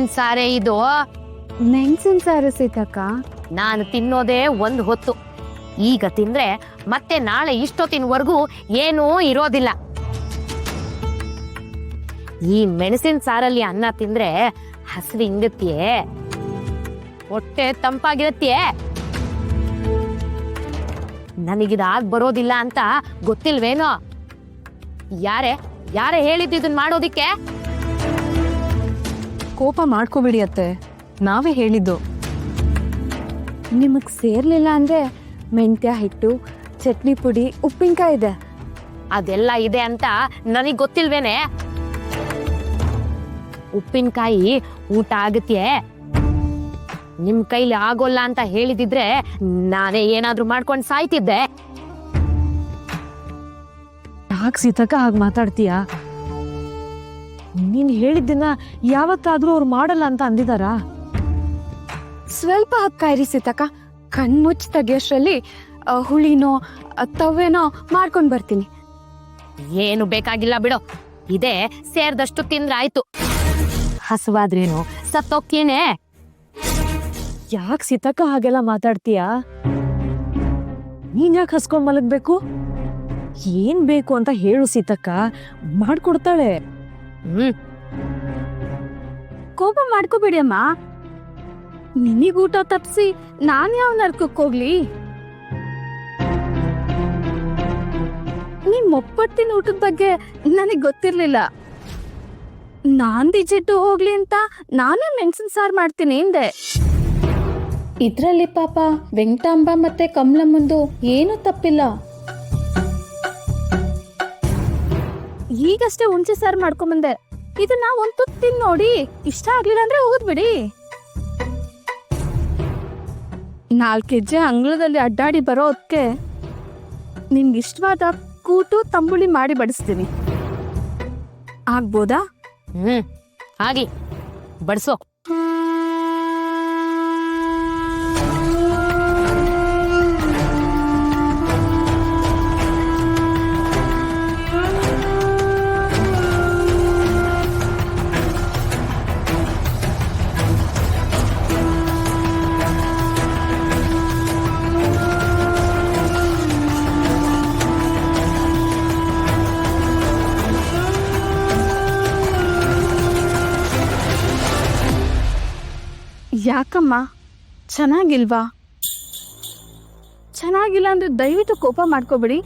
ಮೆಣಸಿನ ಸಾರೆ ಇದು. ಮೆಣಸಿನ ಸಾರು ಸೀತಕ್ಕ. ನಾನು ತಿನ್ನೋದೇ ಒಂದು ಹೊತ್ತು. ಈಗ ತಿಂದ್ರೆ ಮತ್ತೆ ನಾಳೆ ಇಷ್ಟೊತ್ತಿನವರೆಗೂ ಏನೂ ಇರೋದಿಲ್ಲ. ಈ ಮೆಣಸಿನ ಸಾರಲ್ಲಿ ಅನ್ನ ತಿಂದ್ರೆ ಹಸಿವು ಹಿಂಗತ್ಯೆ, ಹೊಟ್ಟೆ ತಂಪಾಗಿರತ್ಯೆ. ನನಗಿದಾಗ್ ಬರೋದಿಲ್ಲ ಅಂತ ಗೊತ್ತಿಲ್ವೇನೋ? ಯಾರೇ ಹೇಳಿದ್ದು ಇದನ್ ಮಾಡೋದಿಕ್ಕೆ? ಕೋಪ ಮಾಡ್ಕೋಬಿಡಿ ಅತ್ತೆ, ನಾವೇ ಹೇಳಿದ್ದು. ನಿಮಗ್ ಸೇರ್ಲಿಲ್ಲ ಅಂದ್ರೆ ಮೆಂತ್ಯ ಹಿಟ್ಟು, ಚಟ್ನಿ ಪುಡಿ, ಉಪ್ಪಿನಕಾಯಿ ಇದೆ. ಅದೆಲ್ಲ ಇದೆ ಅಂತ ನನಗ್ ಗೊತ್ತಿಲ್ವೇನೆ? ಉಪ್ಪಿನಕಾಯಿ ಊಟ ಆಗತ್ಯೆ. ನಿಮ್ ಕೈಲಿ ಆಗೋಲ್ಲ ಅಂತ ಹೇಳಿದಿದ್ರೆ ನಾನೇ ಏನಾದ್ರೂ ಮಾಡ್ಕೊಂಡು ಸಾಯ್ತಿದ್ದೆ. ಯಾಕೆ ಸೀತಕ್ಕ ಹಾಗೆ ಮಾತಾಡ್ತೀಯ? ನೀನ್ ಹೇಳಿದ್ದನ್ನ ಯಾವತ್ತಾದ್ರೂ ಅವ್ರು ಮಾಡಲ್ಲ ಅಂತ ಅಂದಿದಾರ? ಸ್ವಲ್ಪ ಹಕ್ಕಾಯಿರಿ ಸೀತಕ್ಕ, ಕಣ್ಮುಚ್ಚ ತೆಗಿಯೋಷ್ಟ್ರಲ್ಲಿ ಹುಳಿನೋ ತವ್ವೇನೋ ಮಾಡ್ಕೊಂಡ್ ಬರ್ತೀನಿ. ಏನು ಬೇಕಾಗಿಲ್ಲ ಬಿಡೋ, ಇದೇ ಸೇರ್ದಷ್ಟು ತಿಂದ್ರೆ ಆಯ್ತು. ಹಸುವಾದ್ರೇನು ಸತ್ತೋಕ್ಕೇನೆ. ಯಾಕೆ ಸೀತಕ್ಕ ಹಾಗೆಲ್ಲ ಮಾತಾಡ್ತೀಯ? ನೀನ್ ಯಾಕೆ ಹಸ್ಕೊಂಡ್ ಮಲಗ್ಬೇಕು? ಏನ್ ಬೇಕು ಅಂತ ಹೇಳು ಸೀತಕ್ಕ, ಮಾಡ್ಕೊಡ್ತಾಳೆ. ಕೋಪ ಮಾಡ್ಕೋಬೇಡಿ ಅಮ್ಮ. ನಿನಗೂಟ ತಪ್ಸಿ ನಾನ್ ಯಾವ ನರ್ಕಕ್ ಹೋಗ್ಲಿ? ನಿಮ್ ಒಪ್ಪತ್ತಿನ ಊಟದ ಬಗ್ಗೆ ನನಗ್ ಗೊತ್ತಿರ್ಲಿಲ್ಲ. ನಾನ್ ದಿಜಿಟ್ಟು ಹೋಗ್ಲಿ ಅಂತ ನಾನೇ ಮೆಣಸಿನ ಸಾರು ಮಾಡ್ತೀನಿ ಹಿಂದೆ. ಇದ್ರಲ್ಲಿ ಪಾಪ ವೆಂಕಟಾಂಬ ಮತ್ತೆ ಕಮಲಮ್ಮಂದು ಏನೂ ತಪ್ಪಿಲ್ಲ. ಈಗಷ್ಟೇ ಹುಣಸೆ ಸಾರು ಮಾಡ್ಕೊಂಬಂದೆ. ಇದನ್ನ ಒಂದ್ ತುತ್ತು ತಿನ್ ನೋಡಿ, ಇಷ್ಟ ಆಗ್ಲಿಲ್ಲ ಅಂದ್ರೆ ಹೋಗ್ಬಿಡಿ. 4 ಹೆಜ್ಜೆ ಅಂಗಳದಲ್ಲಿ ಅಡ್ಡಾಡಿ ಬರೋ ಹೊತ್ತಿಗೆ ನಿನ್ಗೆ ಇಷ್ಟವಾದ ಕೂಟು ತಂಬುಳಿ ಮಾಡಿ ಬಡಿಸ್ತೀನಿ. ಆಗ್ಬೋದಾ? ಹಾಗೆ ಬಡ್ಸೋ. ಯಾಕಮ್ಮ, ಚೆನ್ನಾಗಿಲ್ವಾ? ಚೆನ್ನಾಗಿಲ್ಲ ಅಂದ್ರೆ ದಯವಿಟ್ಟು ಕೋಪ ಮಾಡ್ಕೋಬಿಡಿ.